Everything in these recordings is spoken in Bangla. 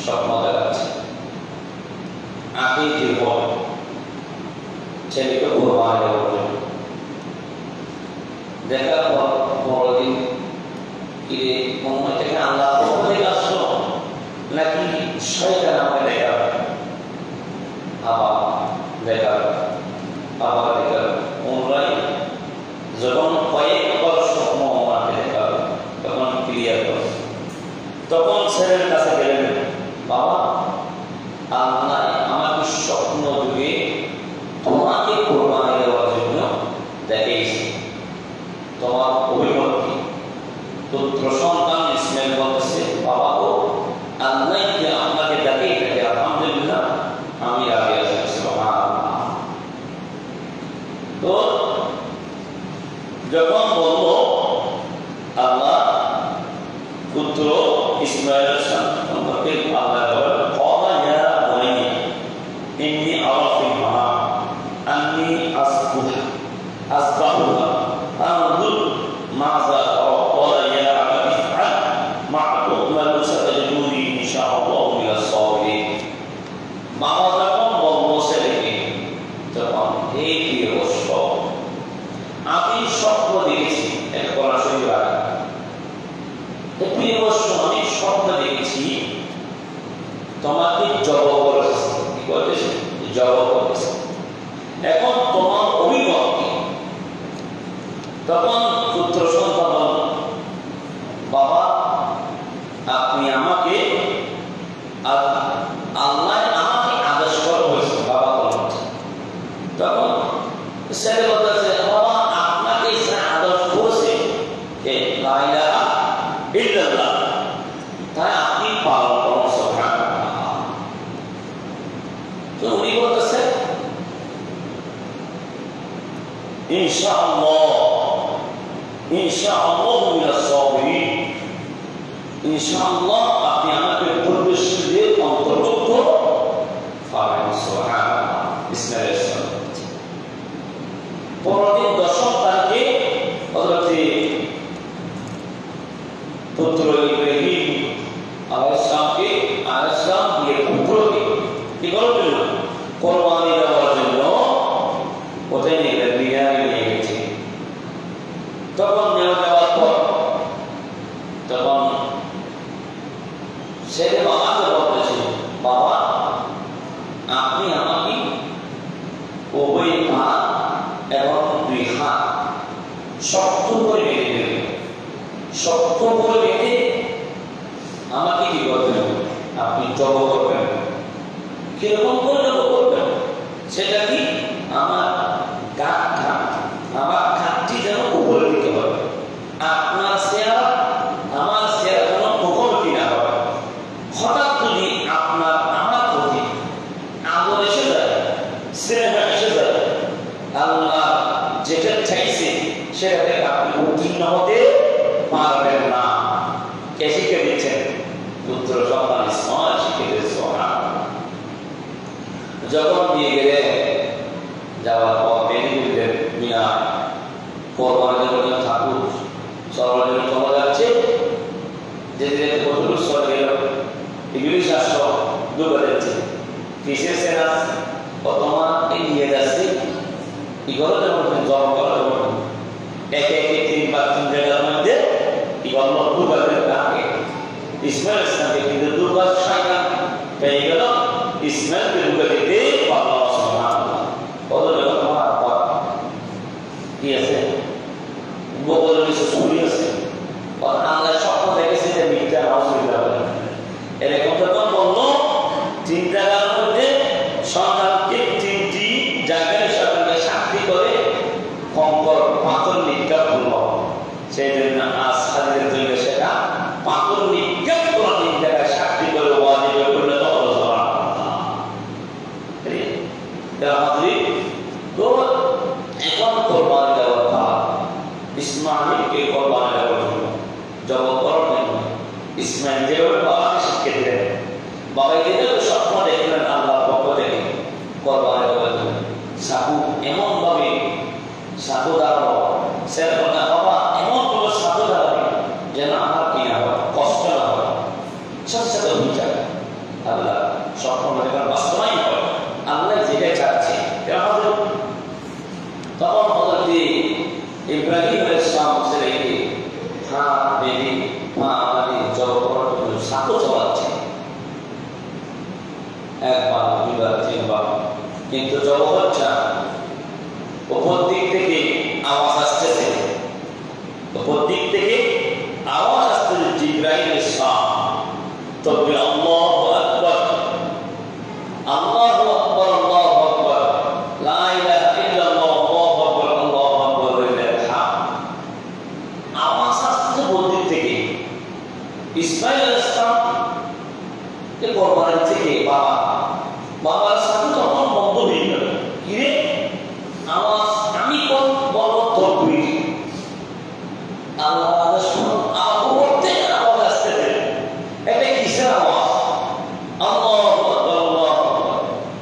স্বপ্ন দেখাচ্ছে আকিকের পর ছেলেকে কোরবানি দেওয়ার জন্য। দেখার পর বড়দিন কিরে মনে থেকে আল্লাহ পক্ষ থেকে আসলো নাকি শয়তান আমাকে দেখাবে, আবার দেখাবে, আবার দেখাবে। ওমরাই যখন কয়েকবার স্বপ্ন আমাকে দেখাবে তখন ক্লিয়ার করে, তখন ছেলের কাছে গেলেন, বাবা আল্লাহ আমাকে স্বপ্ন যুগে তোমাকে কোরবানি দেওয়ার জন্য দেখিয়েছে, তোমার অভিমত কি? পুত্র সন্তান ইসমাইল বলতেছে, বাবা গো আল্লাহ যে আপনাকে দেখিয়ে থাকে, আলহামদুলিল্লাহ আমি রাজি আছি। তো যখন বলল আল্লাহ পুত্র ইসমাইলের সম্পর্কে আল্লাহ বলেন, ক্বালা ইয়া বুনাইয়া ইন্নী আরা ফিল মানাম আন্নী আসবাহুকা ফানজুর মাযা তারা। ক্বালা ইয়া আবাতি ইফআল মা তু'মারু সাতাজিদুনি ইনশাআল্লাহু মিনাস সাবিরিন। বাবা যখন বলল ছেলেকে, তখন হে প্রিয় বৎস, আমি স্বপ্ন দেখেছি, এটা বলা শুরু হয়, প্রিয় বৎস আমি স্বপ্ন দেখেছি তোমাকে জব করেছে, কি করেছে? জব করেছে। এখন তোমার অভিমত কি? তখন পুত্র সন্তান বলল, বাবা আপনি আমাকে আল্লাহ আমাকে আদেশ করা হয়েছে, বাবা বলেন। তখন ছেলে বলতেছে, বাবা আপনাকে যা আদেশ করেছে লা ইলাহা ইল্লাল্লাহ, তাই আপনি পালন করুন। সুবহানাল্লাহ। তো উনি বলতেছে ইনশাআল্লাহ ইনশাআল্লাহু মিনাস সাবিরিন, ইনশাআল্লাহ আপনি আমাকে পূর্বসূরীদের অন্তর্ভুক্ত ফারান। সুবহানাল্লাহ। ইসমাইল পরদিন 10 তারিখে হযরতে পুত্র ইব্রাহিম আলাইহিস সালাম দিয়ে পুত্রকে কি করলেন? কোরবানি দেওয়ার জন্য কোথায় নিয়ে গেলেন? বিহারে নিয়ে গেছে। তখন নেওয়া যাওয়ার পর তখন ছেলে বাবাকে বলতেছে, বাবা আপনি আমাকে উভয় পা এবং 2 হাত শক্ত করে বেঁধে দেবেন, শক্ত করে বেঁধে আমাকে কি করবেন? আপনি জব করবেন। কিরকম করে জব করবেন? সেটা কি? আমার আমার কাঠটি যেন উপরে দিতে হবে, আপনার চেহারা আমার চেহারা যেন মুখোমুখি না হবে। হঠাৎ যদি আপনার আমার প্রতি আদর এসে যায়, স্নেহ এসে যায়, আল্লাহ যেটা চাইছে সেটা থেকে আপনি উত্তীর্ণ হতে পারবেন না। কে শিখে দিচ্ছেন? পুত্র সন্তান ইসমাইল শিখে দিয়েছে। যখন নিয়ে গেলে যাওয়ার পর বেঁধে দিলেন মিনা কোরবানির জন্য ঠাকুর সবার জন্য চলে যাচ্ছে, যেতে যেতে প্রচুর সরে গেল, ইংলিশ আসলো ডুবে যাচ্ছে, কিসের সেনাস তোমাকে নিয়ে যাচ্ছে, কি করো যেমন জব করো, যেমন একে একে 3 জায়গার মধ্যে কি করলো? ডুবে তাকে ইসমাইল ইসলামকে কিন্তু দুবার শয়তান পেয়ে গেল, ইসমাইলকে ডুবে দিতে পারলো। সুবহানাল্লাহ। কত জায়গা তোমার কি আছে? বগলের নিচে ছুরি আছে, আল্লাহ স্বপ্ন দেখেছে যে মিথ্যা অসুবিধা হবে। এরকম যখন বললো 3 জায়গার মধ্যে সন্তানকে 3টি জায়গায় সন্তানকে সাক্ষী করে কঙ্কর পাথর নিক্ষেপ করলো, সেই জন্য আজ হাজিরের জন্য সেটা পাথর নিক্ষেপ করা 3 জায়গায় সাক্ষী করে ওয়াজিব করলে তো তো এখন কোরবানি দেওয়ার কাজ, ইসমাইলকে কোরবানি দেওয়ার জন্য জব করেন। ইসমাইল যেভাবে বাবাকে শিক্ষা দিলেন, বাবা যেভাবে স্বপ্ন দেখলেন আল্লাহর পক্ষ থেকে কোরবানি দেওয়ার জন্য, সাধু এমন ভাবে সাধু দাঁড়ালো, সেরকম না বাবা এমন ভাবে সাধু দাঁড়াবে যেন আমার কি না হয়, কষ্ট না হয়, সাথে সাথে হয়ে যাবে। আল্লাহ স্বপ্ন মনে করেন বাস্তবায়ন করে আল্লাহ যেটাই চাচ্ছে তখন হযরত ইব্রাহিম আলাইহিস সালাম ছেলেকে বেবি মানে জব করার জন্য সাঁকো চালাচ্ছে একবার দুইবার তিনবার, কিন্তু জব হচ্ছে না। উপর দিক থেকে আওয়াজ আসতেছে, উপর দিক থেকে আওয়াজ আসতেছে জিবরাইল আলাইহিস সালাম তবে আল্লাহু আকবার আল্লাহু আকবার আল্লাহু আকবার লা ইলাহা ইল্লাল্লাহ আল্লাহু আকবার আল্লাহু আকবার লিল্লাহিল হামদ। আওয়াজ আসতেছে উপর দিক থেকে। ইসমাঈল আলাইহিস সালাম কে কোরবানি থেকে বাবার সাথে তখন বন্ধ হয়ে গেল। কিরে আওয়াজ আমি কোন বড় তকবীর আল্লাহ শুনুন আওয়াজ থেকে আওয়াজ আসতেছে, এটা কিসের আওয়াজ? আল্লাহু আকবার আল্লাহু আকবার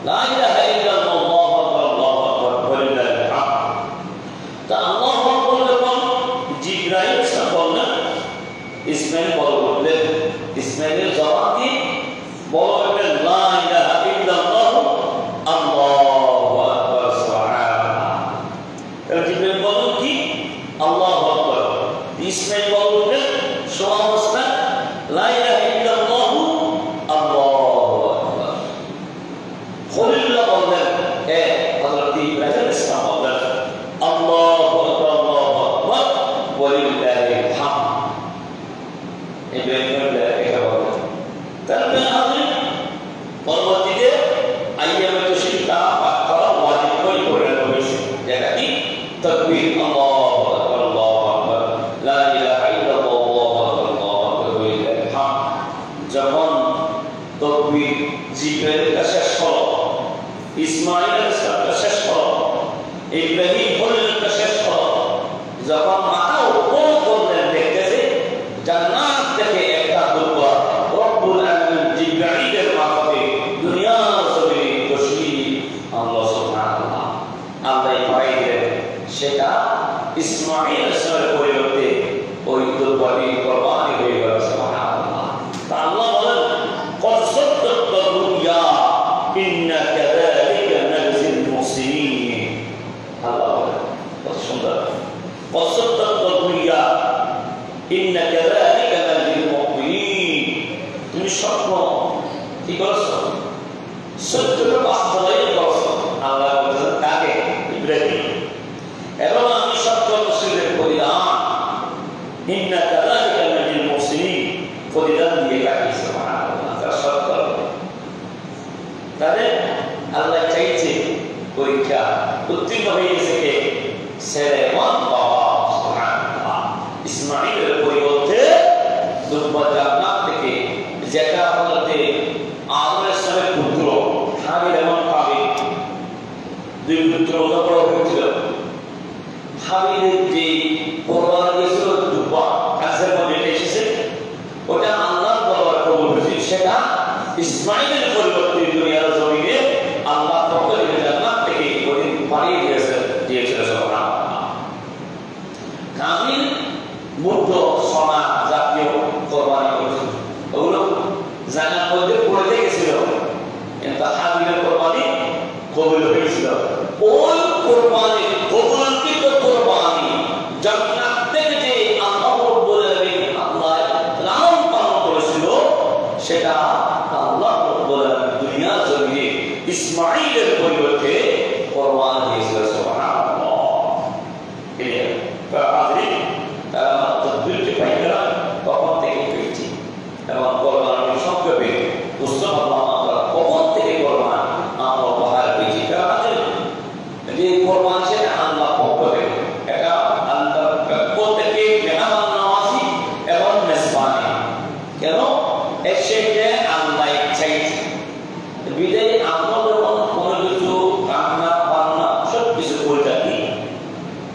লা ইলাহা ইল্লাল্লাহ আল্লাহু আকবার আল্লাহু আকবার ওয়ালিল্লাহিল হামদ। তা আল্লাহু আকবার যখন জিবরাইল বললেন, ইসমাঈল বললেন, ইসমাঈলের জবাব দিয়ে বললেন লা ইলাহা ইল্লাল্লাহ আল্লাহু আকবার সুবহানাল্লাহ। তাহলে জিবরাইল বলল কি আল্লাহু আকবার, ইসমাঈল বললেন সুবহানাল্লাহ লা ইলাহা ইল্লাল্লাহ আল্লাহু আকবার। খলিলুল্লাহ বললেন হযরত ইব্রাহিম আলাইহিস সালাম বললেন আল্লাহু আকবার আল্লাহু আকবার ওয়ালিল্লাহিল হামদ। ইব্রাহিম এটা বললেন। তারপরে পরবর্তীতে আইয়ামে তাশরীকা পাঠ করা ওয়াজিব করে হয়েছে, যেটা কি তাকবীর আল্লাহু আকবার আল্লাহু আকবার লা ইলাহা ইল্লাল্লাহ আল্লাহু আকবার আল্লাহু আকবার ওয়ালিল্লাহিল হামদ। যখন তাকবীর জিবরাইল শেষ হলো, ইসমাঈল আলাইহিস সালাম শেষ হলো, ইব্রাহিম খলিলুল্লাহ শেষ হলো, যখন মাথা উপর করলেন দেখতেছে জান্নাত থেকে একটা দূরত্ব রব্বুল আলামিন জিবরাইলের মারফতে দুনিয়ার জমিনে তাশরীফ আল্লাহ সুবহানাল্লাহ আল্লাহ পাঠিয়ে দিলেন। সেটা ইসমাঈল আলাইহিস সালামের পরিবর্তে ওই দুর্বাটি কুরবানি হয়ে গেল। সুবহানাল্লাহ। তা আল্লাহ বলেন কদ সাদ্দাকতা রুয়া ইন্না কাযালিকা নাজিল মুহসিনিন। আল্লাহ বলেন কত সুন্দর, কদ সাদ্দাকতা রুয়া ইন্না কাযালিকা নাজিল মুহসিনিন। তুমি স্বপ্ন কি করছো? সত্যকে বাস্তবায়ন করছো। আল্লাহ বলছেন কাকে? ইব্রাহিম। এবং আমি সত্য মুসলিমের প্রতিদান ইন্না কাযালিকা নাজিল মুহসিনিন প্রতিদান দিয়ে কাটিয়েছি। সুবহানাল্লাহ। তারা সত্য। তাহলে আল্লাহ চাইছে পরীক্ষা উত্তীর্ণ হয়ে গেছে কে? ছেলে এবং বাবা। সুবহানাল্লাহ। ইসমাঈলের পরিবর্তে দুর্বা জান্নাত থেকে যেটা হতে আদম আলাইহিস সালামের পুত্র হাবিল এবং কাবিল দুই পুত্র বড় হয়েছিল। হাবিলের যে কোরবানি দিয়েছিল দুর্বা কাছের মধ্যে এসেছে, ওটা আল্লাহর দরবারে কবুল হয়েছে। সেটা ইসমাঈলের পরিবর্তে দুনিয়ার জমিনে আল্লাহ পক্ষ থেকে জান্নাত থেকে পাঠিয়ে দিয়েছিল। সুবহানাল্লাহ। কাবিল মুগ্ধ সোনা জাতীয় কোরবানি করেছিল, ওগুলো জান্নাত মধ্যে পড়ে গেছিল, কিন্তু হাবিলের কোরবানি কবুল হয়েছিল। ওই কোরবানি কবুলকৃত কোরবানি জান্নাত থেকে যে আল্লাহ রাব্বুল আলামিন আল্লাহ লালন পালন করেছিল, সেটা আল্লাহ রাব্বুল আলামিন দুনিয়ার জমিনে ইসমাঈলের পরিবর্তে কোরবানি দিয়েছিল। সুবহানাল্লাহ। ক্লিয়ার? হাজির তারা তাকবীরকে পাইরা কখন থেকে পেয়েছি এবং কোরবানি সংক্ষেপে বুঝতে পারলাম আমরা কখন থেকে কোরবানি আমরা উপহার পেয়েছি। যে কোরবানি সেটা আল্লাহ পক্ষ থেকে, এটা আল্লাহ পক্ষ থেকে মেহমান নওয়াজি এবং মেজবানি। কেন? সেটা আল্লাহ চাইছে বিদায় আমরা যখন কোনো কিছু রান্না বান্না সব কিছু করে থাকি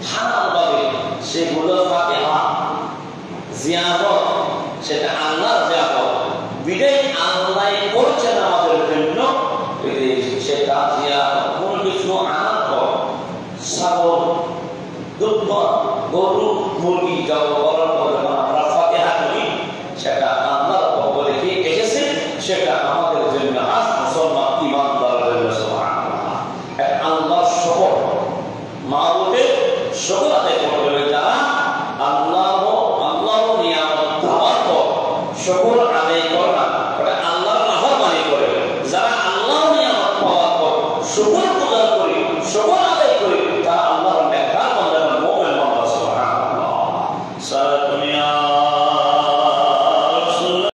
হারাম ভাবে, সেগুলো ফাতিহা জিয়ারত সেটা আল্লাহর জিয়ারত বিদায় আল্লাহ করছেন আমাদের জন্য। সেটা জিয়ারত কোন কিছু আনার পর ছাগল দুধ গরু মুরগি জব করার পর আমরা ফাতিহা করি, সেটা আল্লাহর পক্ষ থেকে এসেছে, সেটা আমাদের জন্য, আজ মুসলমান ইমানদারদের জন্য সুবহানাল্লাহ এক আল্লাহর শকর, মাবুদের শকর আদায় করতে হবে। যারা আল্লাহ নিয়ামত দেওয়ার পর শকর আদায় করে না,